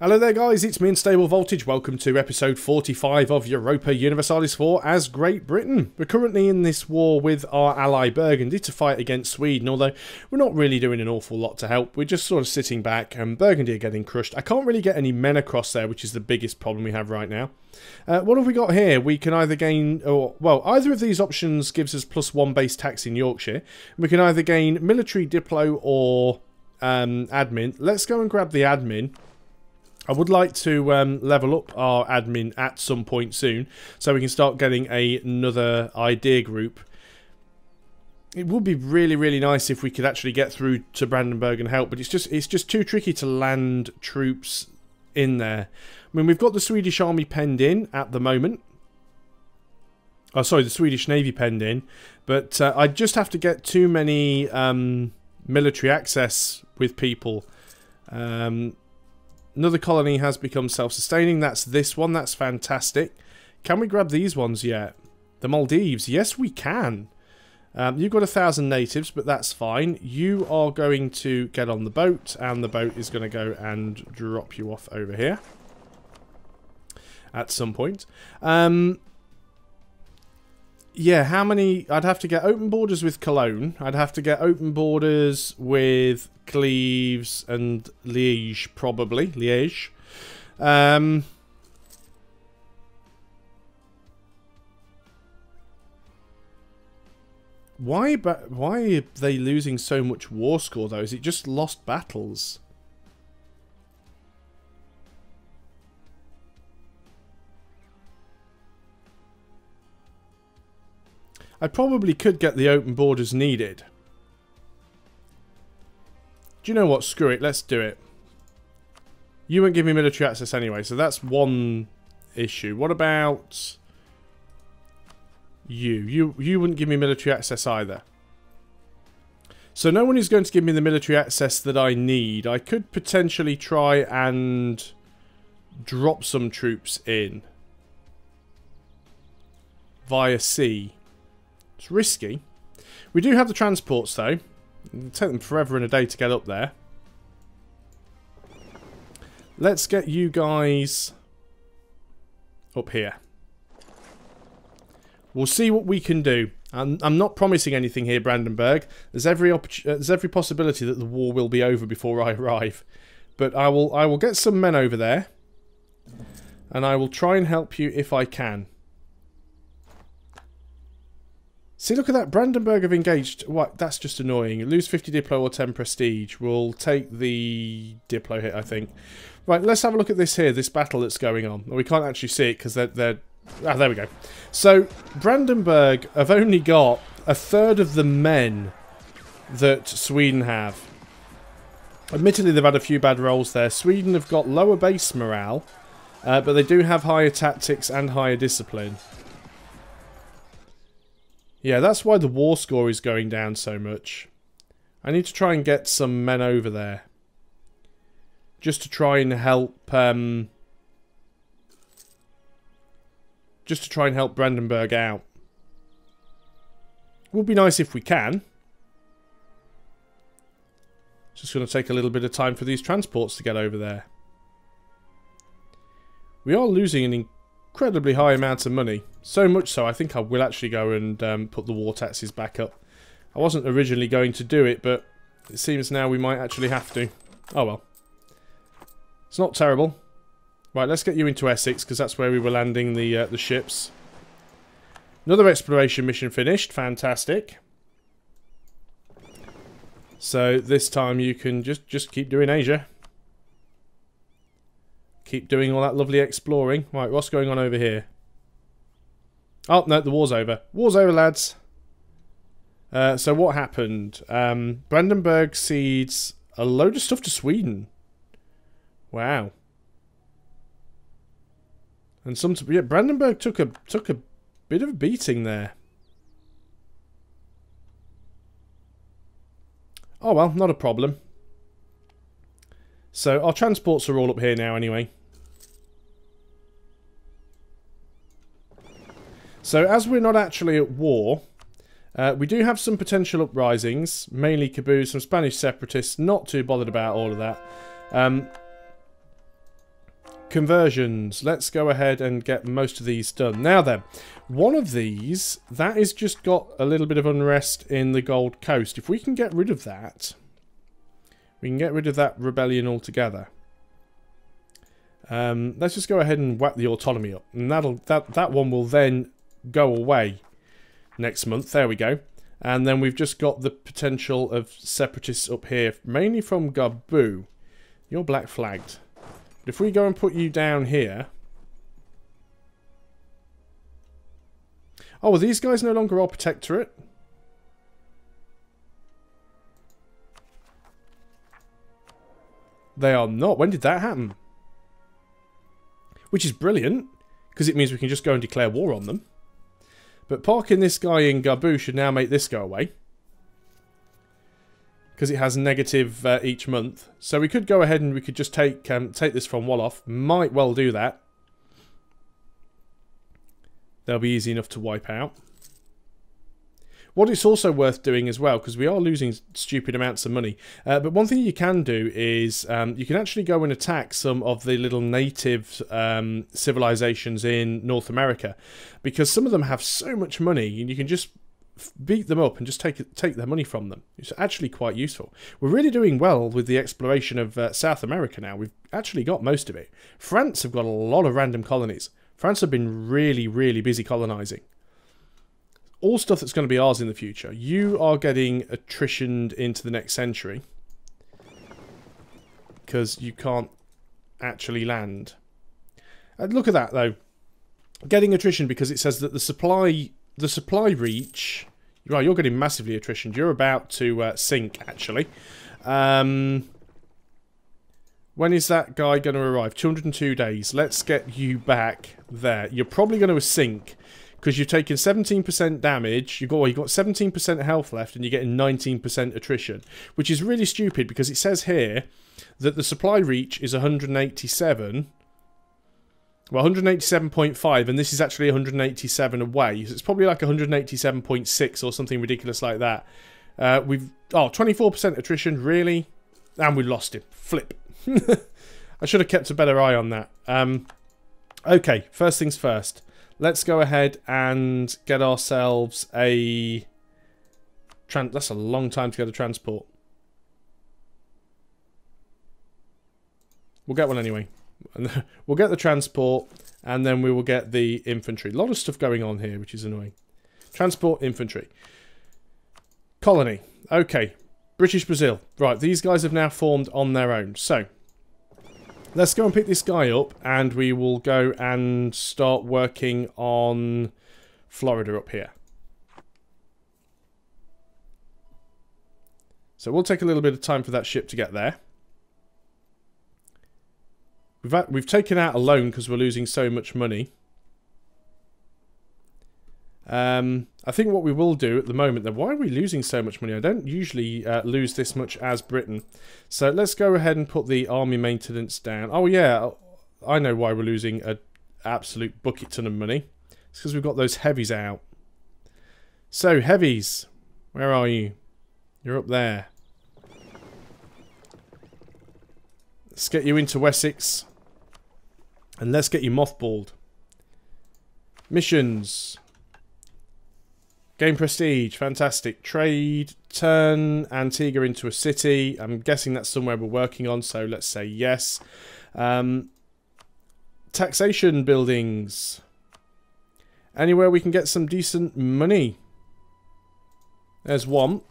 Hello there guys, it's me Unstable Voltage. Welcome to episode 45 of Europa Universalis IV as Great Britain. We're currently in this war with our ally Burgundy to fight against Sweden, although we're not really doing an awful lot to help. We're just sort of sitting back and Burgundy are getting crushed. I can't really get any men across there, which is the biggest problem we have right now. What have we got here? We can either gain, well, either of these options gives us +1 base tax in Yorkshire. We can either gain military, diplo or admin. Let's go and grab the admin. I would like to level up our admin at some point soon, so we can start getting another idea group. It would be really, really nice if we could actually get through to Brandenburg and help, but it's just too tricky to land troops in there. I mean, we've got the Swedish Army penned in at the moment. Oh, sorry, the Swedish Navy penned in, but I just have to get too many military access with people. Another colony has become self-sustaining. That's this one. That's fantastic. Can we grab these ones yet? The Maldives. Yes, we can. You've got 1,000 natives, but that's fine. You are going to get on the boat, and the boat is going to go and drop you off over here at some point. Yeah, how many? I'd have to get open borders with Cologne. I'd have to get open borders with Cleves and Liège, probably. Liège. Why are they losing so much war score, though? Is it just lost battles? I probably could get the open borders needed. Do you know what? Screw it. Let's do it. You won't give me military access anyway, so that's one issue. What about you? You wouldn't give me military access either. So no one is going to give me the military access that I need. I could potentially try and drop some troops in via sea. It's risky. We do have the transports though. It'll take them forever and a day to get up there. Let's get you guys up here. We'll see what we can do. I'm not promising anything here, Brandenburg. There's every possibility that the war will be over before I arrive. But I will get some men over there. And I will try and help you if I can. See, look at that. Brandenburg have engaged. What? That's just annoying. Lose 50 Diplo or 10 Prestige. We'll take the Diplo hit, I think. Right, let's have a look at this here, this battle that's going on. We can't actually see it because they're... Ah, there we go. So, Brandenburg have only got 1/3 of the men that Sweden have. Admittedly, they've had a few bad rolls there. Sweden have got lower base morale, but they do have higher tactics and higher discipline. Yeah, that's why the war score is going down so much. I need to try and get some men over there. Just to try and help... just to try and help Brandenburg out. Would be nice if we can. It's just going to take a little bit of time for these transports to get over there. We are losing an incredibly high amount of money. So much so, I think I will actually go and put the war taxes back up. I wasn't originally going to do it, but it seems now we might actually have to. Oh well. It's not terrible. Right, let's get you into Essex, because that's where we were landing the ships. Another exploration mission finished. Fantastic. So this time you can just keep doing Asia. Keep doing all that lovely exploring. Right, what's going on over here? Oh, no, the war's over. War's over, lads. So what happened? Brandenburg cedes a load of stuff to Sweden. Wow. And yeah, Brandenburg took a bit of a beating there. Oh well, not a problem. So our transports are all up here now anyway. So as we're not actually at war, we do have some potential uprisings, mainly Caboose, some Spanish separatists, not too bothered about all of that. Conversions. Let's go ahead and get most of these done. Now then, one of these, that has just got a little bit of unrest in the Gold Coast. If we can get rid of that, we can get rid of that rebellion altogether. Let's just go ahead and whack the autonomy up. And that one will then go away next month. There we go. And then we've just got the potential of separatists up here, mainly from Gabu. You're black flagged. But if we go and put you down here... Oh, are these guys no longer our protectorate? They are not. When did that happen? Which is brilliant, because it means we can just go and declare war on them. But parking this guy in Gabu should now make this go away. Because it has negative each month. So we could go ahead and we could just take this from Wolof. Might well do that. They'll be easy enough to wipe out. What it's also worth doing as well, because we are losing stupid amounts of money. But one thing you can do is you can actually go and attack some of the little native civilizations in North America. Because some of them have so much money, and you can just beat them up and just take their money from them. It's actually quite useful. We're really doing well with the exploration of South America now. We've actually got most of it. France have got a lot of random colonies. France have been really, really busy colonizing. All stuff that's going to be ours in the future. You are getting attritioned into the next century. Because you can't actually land. Look at that, though. Getting attrition because it says that the supply reach... Right, you're getting massively attritioned. You're about to sink, actually. When is that guy going to arrive? 202 days. Let's get you back there. You're probably going to sink because you've taken 17% damage. You've got 17% health left and you're getting 19% attrition, which is really stupid because it says here that the supply reach is 187. Well, 187.5, and this is actually 187 away. So it's probably like 187.6 or something ridiculous like that. 24% attrition, really? And we lost him. Flip. I should have kept a better eye on that. Okay, first things first. Let's go ahead and get ourselves a... That's a long time to get a transport. We'll get one anyway. We'll get the transport, and then we will get the infantry. A lot of stuff going on here, which is annoying. Transport, infantry. Colony. Okay. British Brazil. Right, these guys have now formed on their own. So, let's go and pick this guy up, and we will go and start working on Florida up here. So we'll take a little bit of time for that ship to get there. We've taken out a loan because we're losing so much money. I think what we will do at the moment, then, why are we losing so much money? I don't usually lose this much as Britain. So let's go ahead and put the army maintenance down. Oh yeah, I know why we're losing an absolute bucket ton of money. It's because we've got those heavies out. So heavies, where are you? You're up there. Let's get you into Wessex. And let's get you mothballed. Missions. Gain prestige. Fantastic. Trade. Turn Antigua into a city. I'm guessing that's somewhere we're working on, so let's say yes. Taxation buildings. Anywhere we can get some decent money. There's one.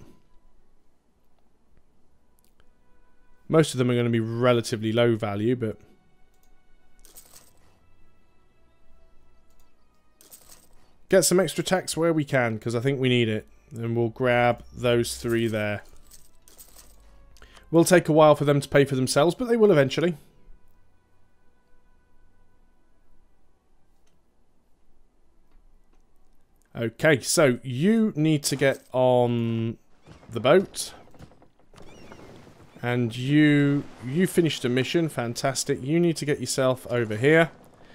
Most of them are going to be relatively low value, but... Get some extra tax where we can, because I think we need it. And we'll grab those three there. Will take a while for them to pay for themselves, but they will eventually. Okay, so you need to get on the boat. And you finished a mission. Fantastic. You need to get yourself over here.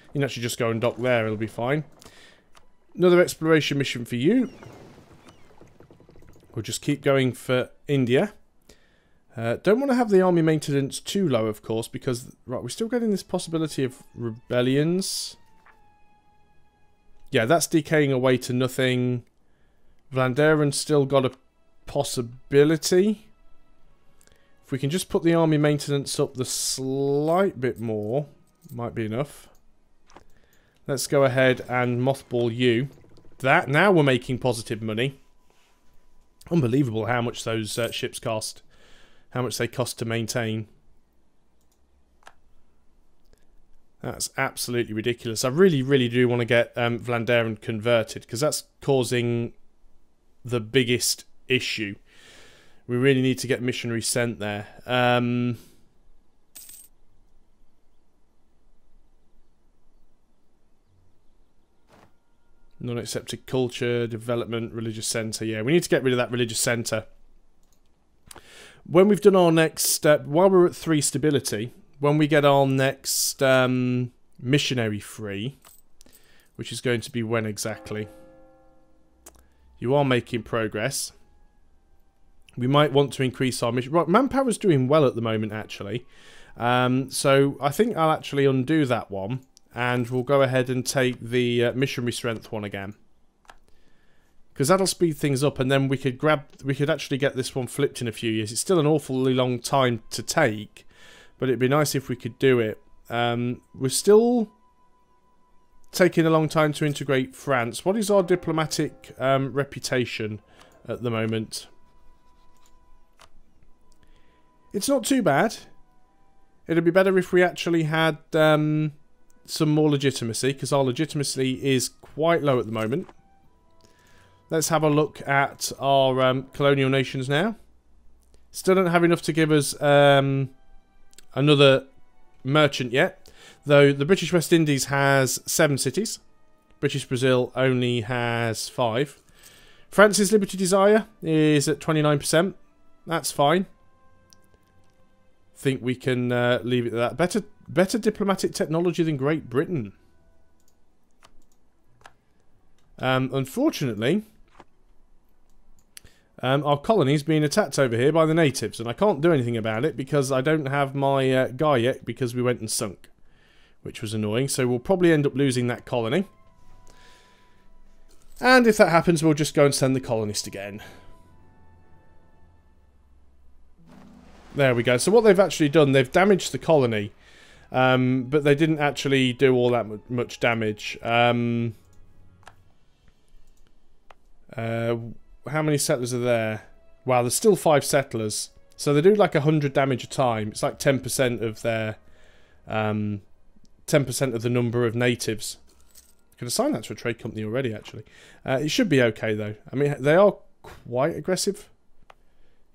You can actually just go and dock there. It'll be fine. Another exploration mission for you. We'll just keep going for India. Don't want to have the army maintenance too low, of course, because right, we're still getting this possibility of rebellions. Yeah, that's decaying away to nothing. Vlanderen's still got a possibility. If we can just put the army maintenance up the slight bit more, might be enough. Let's go ahead and mothball you. That, now we're making positive money. Unbelievable how much those ships cost. How much they cost to maintain. That's absolutely ridiculous. I really, really do want to get Vlanderen converted, because that's causing the biggest issue. We really need to get missionaries sent there. Non-accepted culture, development, religious centre. Yeah, we need to get rid of that religious centre. When we've done our next step, while we're at 3 stability, when we get our next missionary free, which is going to be when exactly? You are making progress. We might want to increase our mission. Right, manpower's doing well at the moment, actually. So I think I'll actually undo that one. And we'll go ahead and take the missionary strength one again. Because that'll speed things up, and then we could actually get this one flipped in a few years. It's still an awfully long time to take, but it'd be nice if we could do it. We're still taking a long time to integrate France. What is our diplomatic reputation at the moment? It's not too bad. It'd be better if we actually had some more legitimacy, because our legitimacy is quite low at the moment. Let's have a look at our colonial nations now. Still don't have enough to give us another merchant yet, though the British West Indies has 7 cities. British Brazil only has 5. France's Liberty Desire is at 29%. That's fine. Think we can leave it at that. Better diplomatic technology than Great Britain. Unfortunately, our colony's being attacked over here by the natives, and I can't do anything about it because I don't have my guy yet, because we went and sunk, which was annoying. So we'll probably end up losing that colony. And if that happens, we'll just go and send the colonist again. There we go. So what they've actually done, they've damaged the colony, but they didn't actually do all that much damage. How many settlers are there? Wow, there's still 5 settlers. So they do like 100 damage a time. It's like 10% of their 10% of the number of natives. I could assign that to a trade company already, actually. It should be okay though. I mean, they are quite aggressive.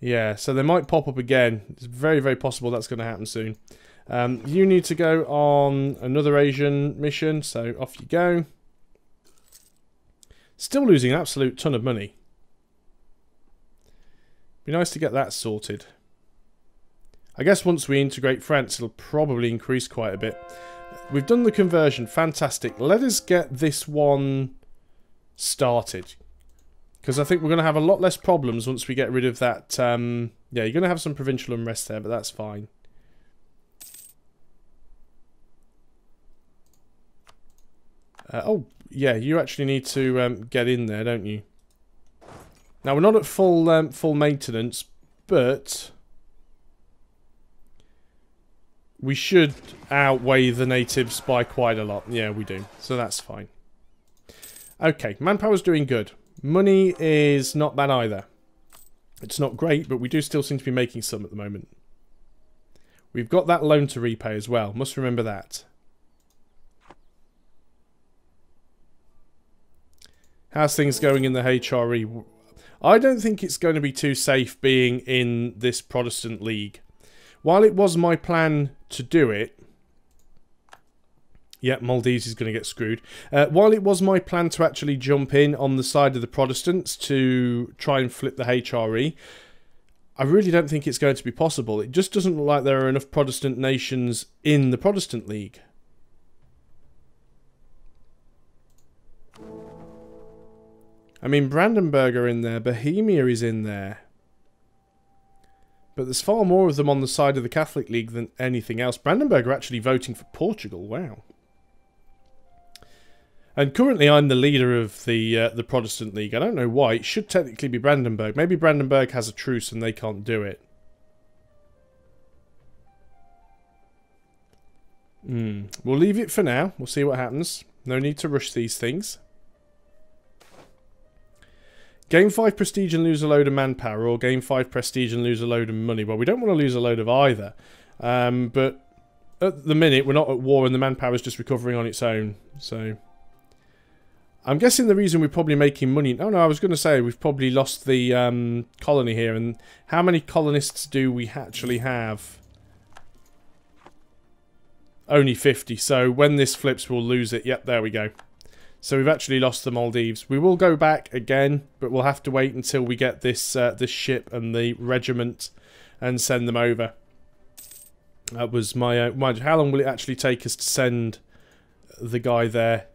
Yeah, so they might pop up again. It's very, very possible that's going to happen soon. You need to go on another Asian mission, so off you go. Still losing an absolute ton of money. Be nice to get that sorted. I guess once we integrate France, it'll probably increase quite a bit. We've done the conversion. Fantastic. Let us get this one started. Because I think we're going to have a lot less problems once we get rid of that. Yeah, you're going to have some provincial unrest there, but that's fine. Oh, yeah, you actually need to get in there, don't you? Now, we're not at full maintenance, but we should outweigh the natives by quite a lot. Yeah, we do. So that's fine. Okay, manpower's doing good. Money is not bad either. It's not great, but we do still seem to be making some at the moment. We've got that loan to repay as well. Must remember that. How's things going in the HRE? I don't think it's going to be too safe being in this Protestant League. While it was my plan to do it... Yeah, Maldives is going to get screwed. While it was my plan to actually jump in on the side of the Protestants to try and flip the HRE, I really don't think it's going to be possible. It just doesn't look like there are enough Protestant nations in the Protestant League. I mean, Brandenburg are in there. Bohemia is in there. But there's far more of them on the side of the Catholic League than anything else. Brandenburg are actually voting for Portugal. Wow. And currently I'm the leader of the Protestant League. I don't know why. It should technically be Brandenburg. Maybe Brandenburg has a truce and they can't do it. We'll leave it for now. We'll see what happens. No need to rush these things. Gain 5 prestige and lose a load of manpower, or gain 5 prestige and lose a load of money. Well, we don't want to lose a load of either. But at the minute, we're not at war and the manpower is just recovering on its own. So I'm guessing the reason we're probably making money... Oh, no, I was going to say we've probably lost the colony here. And how many colonists do we actually have? Only 50. So when this flips, we'll lose it. Yep, there we go. So we've actually lost the Maldives. We will go back again, but we'll have to wait until we get this this ship and the regiment and send them over. That was my... how long will it actually take us to send the guy there?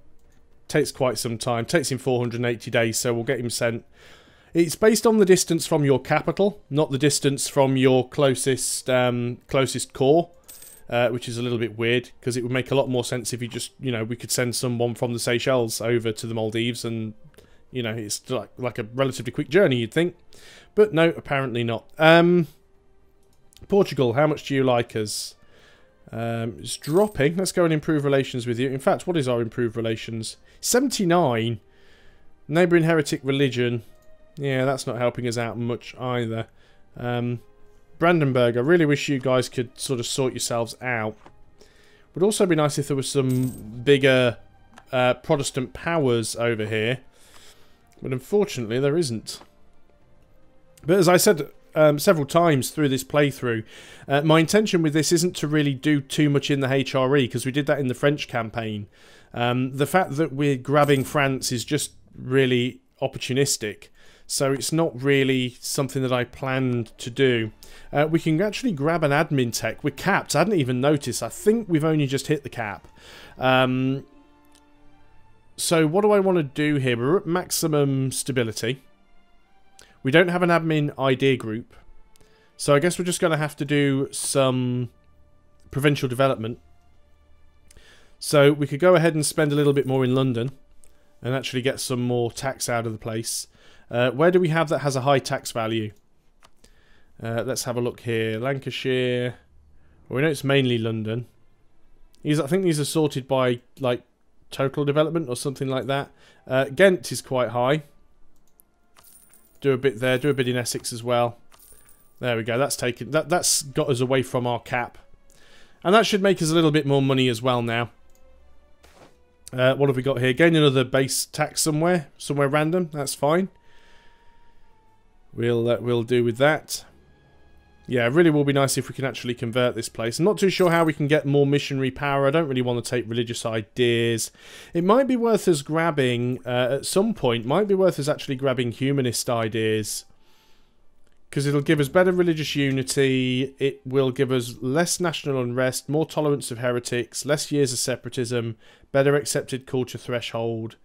Takes quite some time. Takes him 480 days, so we'll get him sent. It's based on the distance from your capital, not the distance from your closest closest core. Which is a little bit weird, because it would make a lot more sense if you just, you know, we could send someone from the Seychelles over to the Maldives and, you know, it's like a relatively quick journey, you'd think. But no, apparently not. Portugal, how much do you like us? It's dropping. Let's go and improve relations with you. In fact, what is our improved relations? 79. Neighbouring heretic religion. Yeah, that's not helping us out much either. Brandenburg, I really wish you guys could sort of sort yourselves out. Would also be nice if there was some bigger Protestant powers over here. But unfortunately, there isn't. But as I said several times through this playthrough, my intention with this isn't to really do too much in the HRE, because we did that in the French campaign. The fact that we're grabbing France is just really opportunistic. So it's not really something that I planned to do. We can actually grab an admin tech. We're capped. I hadn't even noticed. I think we've only just hit the cap. So what do I want to do here? We're at maximum stability. We don't have an admin idea group. So I guess we're just going to have to do some provincial development. So we could go ahead and spend a little bit more in London and actually get some more tax out of the place. Where do we have that has a high tax value? Let's have a look here. Lancashire. Well, we know it's mainly London. I think these are sorted by, like, total development or something like that. Ghent is quite high. Do a bit there. Do a bit in Essex as well. There we go. That's taken. That's got us away from our cap. And that should make us a little bit more money as well now. What have we got here? Gain another base tax somewhere. Somewhere random. That's fine. We'll do with that. Yeah, it really will be nice if we can actually convert this place. I'm not too sure how we can get more missionary power. I don't really want to take religious ideas. It might be worth us grabbing, at some point, might be worth us actually grabbing humanist ideas. Because it'll give us better religious unity, it will give us less national unrest, more tolerance of heretics, less years of separatism, better accepted culture threshold.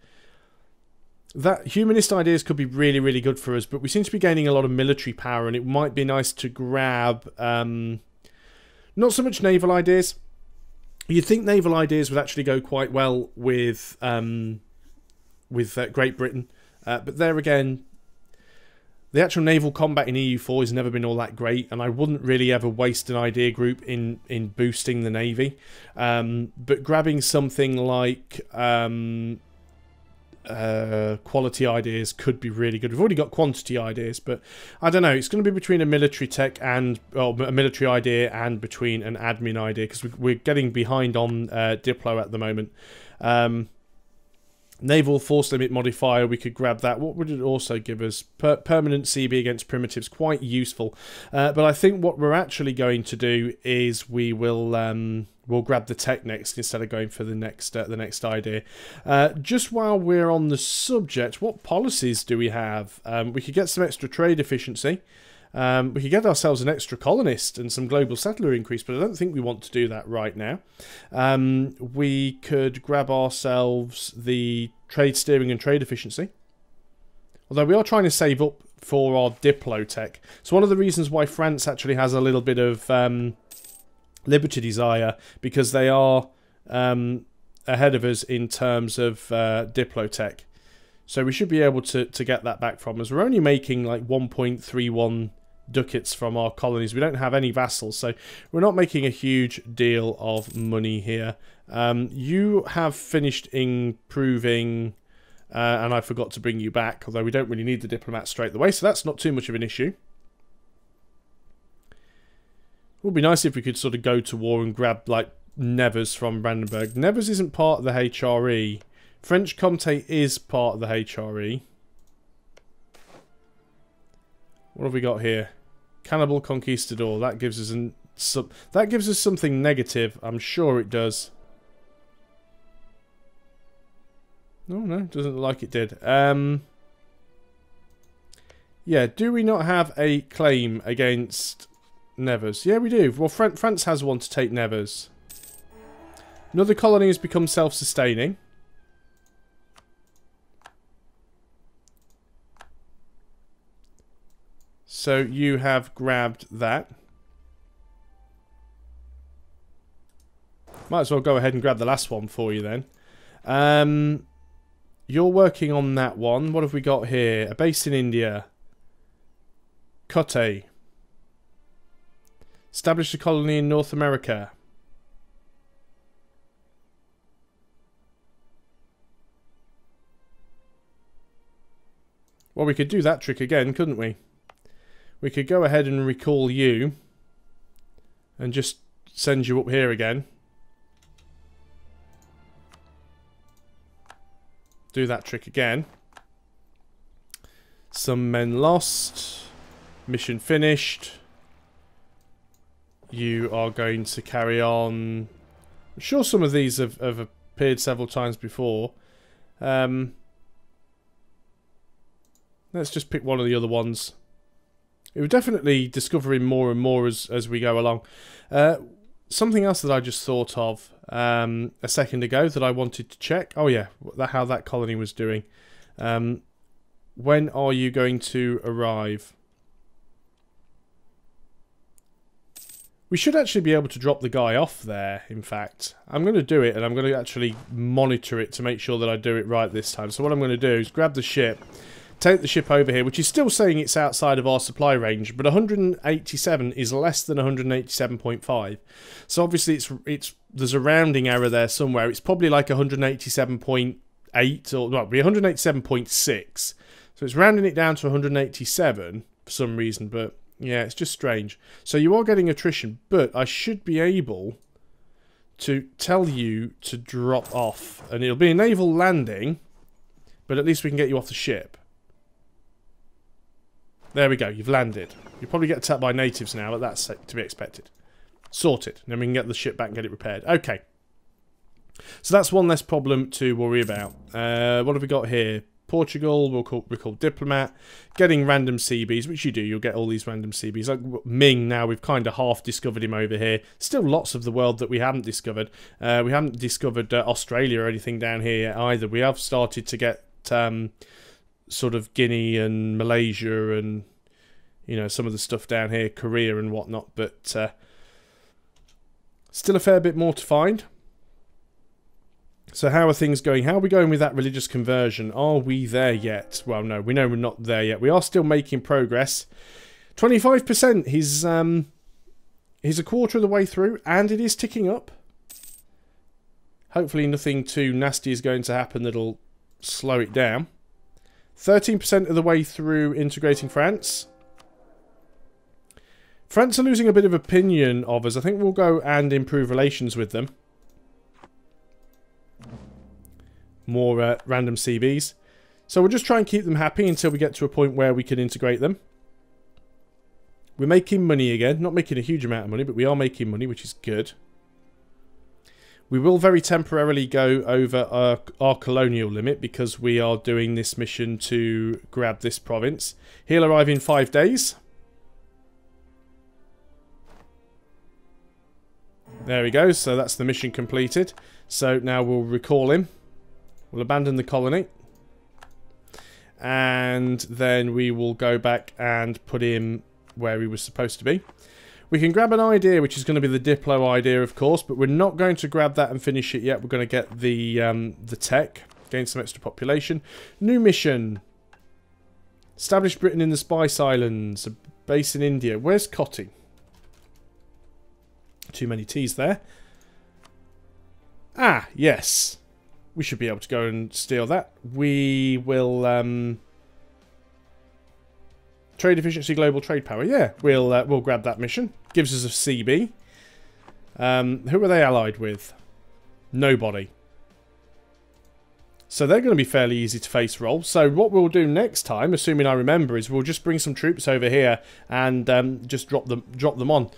That humanist ideas could be really, really good for us, but we seem to be gaining a lot of military power, and it might be nice to grab not so much naval ideas. You'd think naval ideas would actually go quite well with Great Britain, but there again, the actual naval combat in EU4 has never been all that great, and I wouldn't really ever waste an idea group in boosting the navy. But grabbing something like quality ideas could be really good. We've already got quantity ideas, but I don't know. It's going to be between a military tech and a military idea and between an admin idea, because we're getting behind on Diplo at the moment. Naval force limit modifier, we could grab that. What would it also give us? Permanent CB against primitives, quite useful. But I think what we're actually going to do is we will we'll grab the tech next instead of going for the next idea. Just while we're on the subject, what policies do we have? We could get some extra trade efficiency. We could get ourselves an extra colonist and some global settler increase, but I don't think we want to do that right now. We could grab ourselves the trade steering and trade efficiency. Although we are trying to save up for our Diplotech. So one of the reasons why France actually has a little bit of Liberty Desire, because they are ahead of us in terms of Diplotech. So we should be able to get that back from us. We're only making like 1.31 ducats from our colonies. We don't have any vassals, so we're not making a huge deal of money here. You have finished improving, and I forgot to bring you back, although we don't really need the diplomat straight away, so that's not too much of an issue. It would be nice if we could sort of go to war and grab, like, Nevers from Brandenburg. Nevers isn't part of the HRE. French Comté is part of the HRE. What have we got here? Cannibal Conquistador. That gives us something negative. I'm sure it does. Oh no, doesn't look like it did. Yeah, do we not have a claim against Nevers? Yeah, we do. Well, France has one to take Nevers. Another colony has become self-sustaining. So you have grabbed that. Might as well go ahead and grab the last one for you then. You're working on that one. What have we got here? A base in India. Kotte. Establish a colony in North America. Well, we could do that trick again, couldn't we? We could go ahead and recall you. And just send you up here again. Do that trick again. Some men lost. Mission finished. You are going to carry on. I'm sure some of these have appeared several times before. Let's just pick one of the other ones. We're definitely discovering more and more as we go along. Something else that I just thought of a second ago that I wanted to check. Oh yeah, how that colony was doing. When are you going to arrive? We should actually be able to drop the guy off there, in fact. I'm going to do it, and I'm going to actually monitor it to make sure that I do it right this time. So what I'm going to do is grab the ship, take the ship over here, which is still saying it's outside of our supply range, but 187 is less than 187.5. So obviously there's a rounding error there somewhere. It's probably like 187.8, or no, it'd be 187.6. So it's rounding it down to 187 for some reason, but yeah, it's just strange. So you are getting attrition, but I should be able to tell you to drop off. And it'll be a naval landing, but at least we can get you off the ship. There we go, you've landed. You'll probably get attacked by natives now, but that's to be expected. Sorted. Then we can get the ship back and get it repaired. Okay. So that's one less problem to worry about. What have we got here? Portugal, we'll call Diplomat. Getting random CBs, which you do. You'll get all these random CBs. Like Ming now, we've kind of half discovered him over here. Still lots of the world that we haven't discovered. We haven't discovered Australia or anything down here either. We have started to get sort of Guinea and Malaysia and, you know, some of the stuff down here, Korea and whatnot, but still a fair bit more to find. So how are things going? How are we going with that religious conversion? Are we there yet? Well, no, we know we're not there yet. We are still making progress. 25%. He's a quarter of the way through, and it is ticking up. Hopefully nothing too nasty is going to happen that'll slow it down. 13% of the way through integrating France. France are losing a bit of opinion of us. I think we'll go and improve relations with them. More random CBs. So we'll just try and keep them happy until we get to a point where we can integrate them. We're making money again. Not making a huge amount of money, but we are making money, which is good. We will very temporarily go over our colonial limit because we are doing this mission to grab this province. He'll arrive in 5 days. There we go. So that's the mission completed. So now we'll recall him. We'll abandon the colony. and then we will go back and put him where he was supposed to be. We can grab an idea, which is going to be the Diplo idea, of course, but we're not going to grab that and finish it yet. We're going to get the tech, gain some extra population. New mission. Establish Britain in the Spice Islands, a base in India. Where's Cotty? Too many T's there. Ah, yes. We should be able to go and steal that. We will... Trade efficiency, global trade power. Yeah, we'll grab that mission. Gives us a CB. Who are they allied with? Nobody. So they're going to be fairly easy to face roll. So what we'll do next time, assuming I remember, is we'll just bring some troops over here and just drop them on.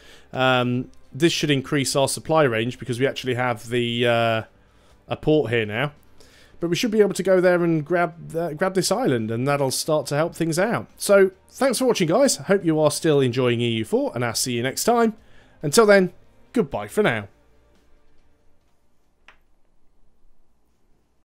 This should increase our supply range because we actually have the a port here now. But we should be able to go there and grab this island, and that'll start to help things out. So, thanks for watching, guys. I hope you are still enjoying EU4, and I'll see you next time. Until then, goodbye for now.